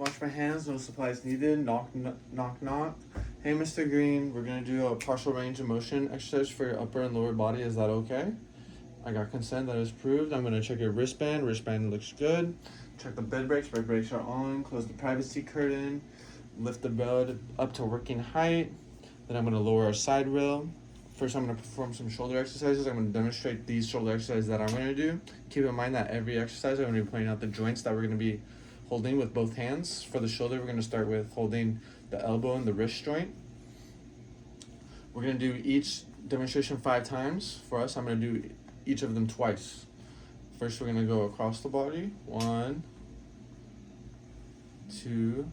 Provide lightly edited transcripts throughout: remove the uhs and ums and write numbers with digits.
Wash my hands, no supplies needed. Knock, knock, knock. Hey, Mr. Green, we're gonna do a partial range of motion exercise for your upper and lower body. Is that okay? I got consent, that is approved. I'm gonna check your wristband. Wristband looks good. Check the bed brakes. Bed brakes are on. Close the privacy curtain. Lift the bed up to working height. Then I'm gonna lower our side rail. First, I'm gonna perform some shoulder exercises. I'm gonna demonstrate these shoulder exercises that I'm gonna do. Keep in mind that every exercise, I'm gonna be pointing out the joints that we're gonna be holding with both hands. For the shoulder, we're gonna start with holding the elbow and the wrist joint. We're gonna do each demonstration 5 times. For us, I'm gonna do each of them twice. First, we're gonna go across the body. 1, 2.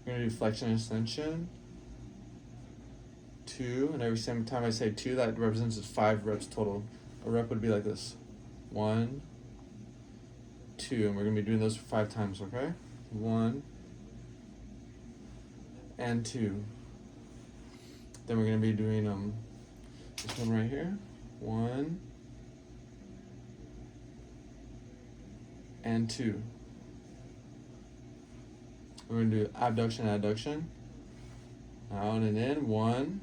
We're gonna do flexion and extension. 2, and every single time I say 2, that represents 5 reps total. A rep would be like this. 1, 2, and we're gonna be doing those 5 times, okay? 1 and 2. Then we're gonna be doing this one right here. 1 and 2. We're gonna do abduction, adduction. Out and in. 1,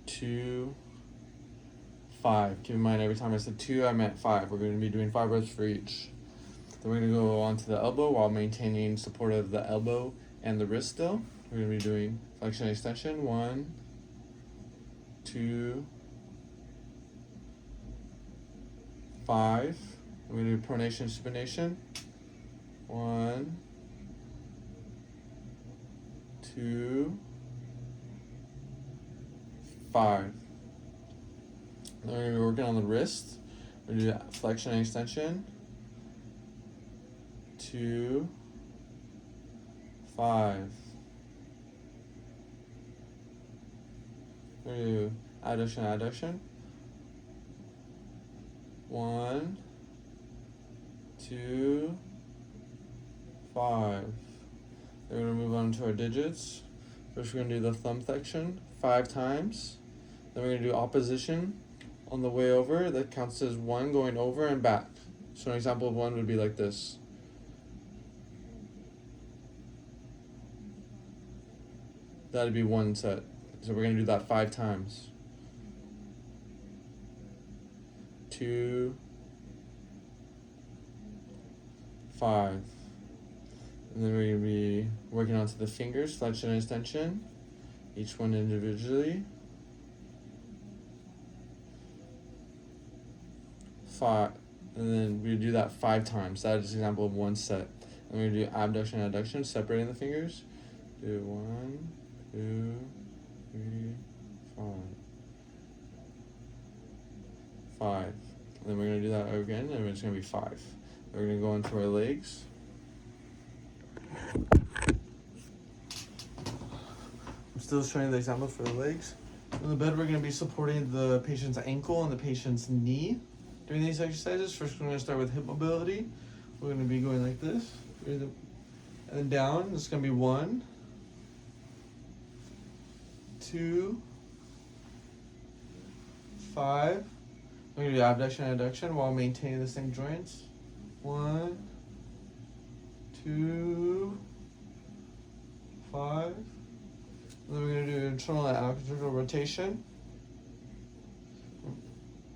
2, 5. Keep in mind, every time I said 2, I meant 5. We're going to be doing 5 reps for each. Then we're going to go on to the elbow while maintaining support of the elbow and the wrist still. We're going to be doing flexion and extension. 1, 2, 5. We're going to do pronation and supination. 1, 2, 5. Then we're going to be working on the wrist. We're going to do flexion and extension. 2, 5. We're going to do adduction, adduction. 1, 2, 5. Then we're going to move on to our digits. First, we're going to do the thumb flexion 5 times. Then we're going to do opposition on the way over. That counts as 1 going over and back. So an example of 1 would be like this. That'd be 1 set. So we're going to do that 5 times. 2, 5. And then we're going to be working onto the fingers, flexion and extension, each one individually. 5, and then we do that 5 times. That is an example of 1 set. And we're going to do abduction and adduction, separating the fingers. Do 1, 2, 3, 5. 5. And then we're going to do that again, and it's going to be 5. We're going to go into our legs. I'm still showing the example for the legs. On the bed, we're going to be supporting the patient's ankle and the patient's knee during these exercises. First, we're going to start with hip mobility. We're going to be going like this. And then down, it's going to be 1, 2, 5. We're going to do abduction and adduction while maintaining the same joints. 1, 2, 5. And then we're going to do internal and external rotation.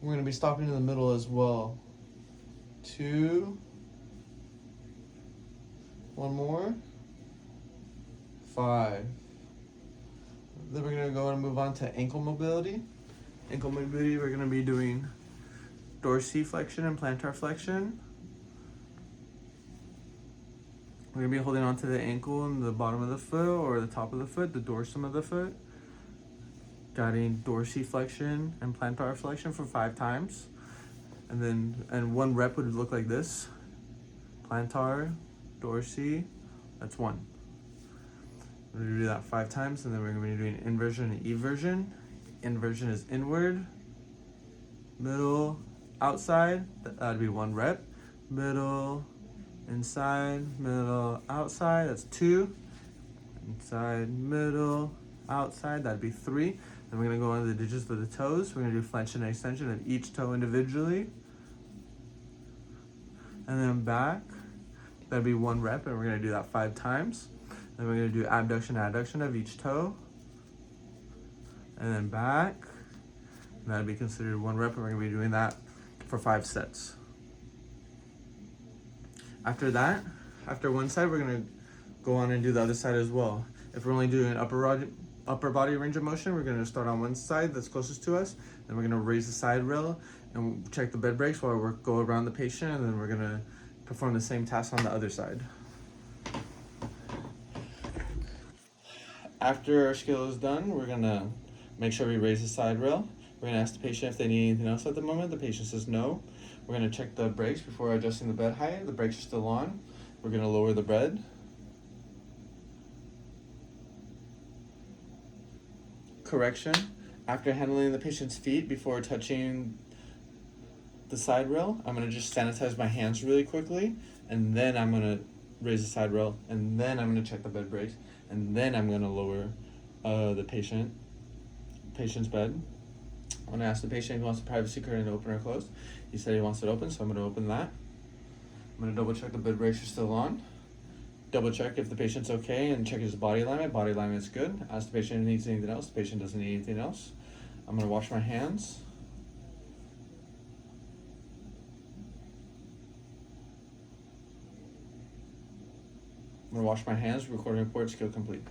We're going to be stopping in the middle as well. 2. 1 more. 5. Then we're going to go and move on to ankle mobility. Ankle mobility, we're going to be doing dorsiflexion and plantar flexion. We're going to be holding onto the ankle and the bottom of the foot or the top of the foot, the dorsum of the foot. Guiding dorsiflexion and plantar flexion for 5 times. And 1 rep would look like this. Plantar, dorsi, that's 1. We're going to do that 5 times, and then we're going to be doing inversion and eversion. Inversion is inward, middle, outside, that'd be 1 rep. Middle, inside, middle, outside, that's 2. Inside, middle, outside, that'd be 3. Then we're going to go on the digits of the toes. We're going to do flexion and extension of each toe individually. And then back. That'd be 1 rep, and we're gonna do that 5 times. Then we're gonna do abduction, adduction of each toe, and then back. And that'd be considered 1 rep, and we're gonna be doing that for 5 sets. After that, after one side, we're gonna go on and do the other side as well. If we're only doing upper body range of motion, we're gonna start on one side that's closest to us. Then we're gonna raise the side rail and check the bed breaks while we go around the patient, and then we're gonna perform the same task on the other side. After our skill is done, we're gonna make sure we raise the side rail. We're gonna ask the patient if they need anything else at the moment. The patient says no. We're gonna check the brakes before adjusting the bed height. The brakes are still on. We're gonna lower the bed. Correction. After handling the patient's feet before touching the side rail, I'm gonna just sanitize my hands really quickly, and then I'm gonna raise the side rail, and then I'm gonna check the bed brakes, and then I'm gonna lower the patient's bed. I'm gonna ask the patient if he wants the privacy curtain open or closed. He said he wants it open, so I'm gonna open that. I'm gonna double check the bed brakes are still on. Double check if the patient's okay and check his body alignment. Body alignment is good. Ask the patient if he needs anything else. The patient doesn't need anything else. I'm gonna wash my hands. I'm gonna wash my hands. Recording report, skill complete.